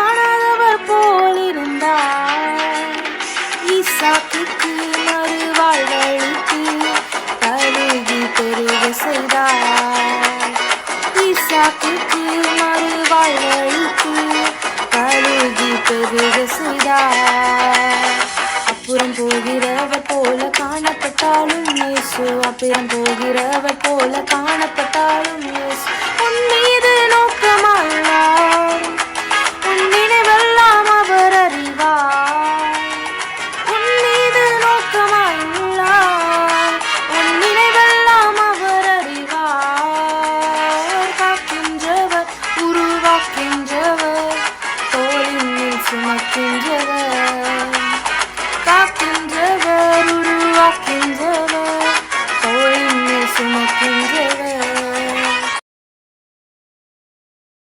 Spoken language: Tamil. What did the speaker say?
காணாதவர் போல் இருந்தார். ஈசாக்குக்கு மறுவாழ்வளித்து பலுகி பெருக செய்தார். ஈசாக்குக்கு மறுவாழ்வளித்து பலுகி பெருக செய்தார். அப்புறம் போகிறவர் போல காணப்பட்டாலும் இயேசு அப்புறம் போகிறவர் போல காணப்பட்டாலும்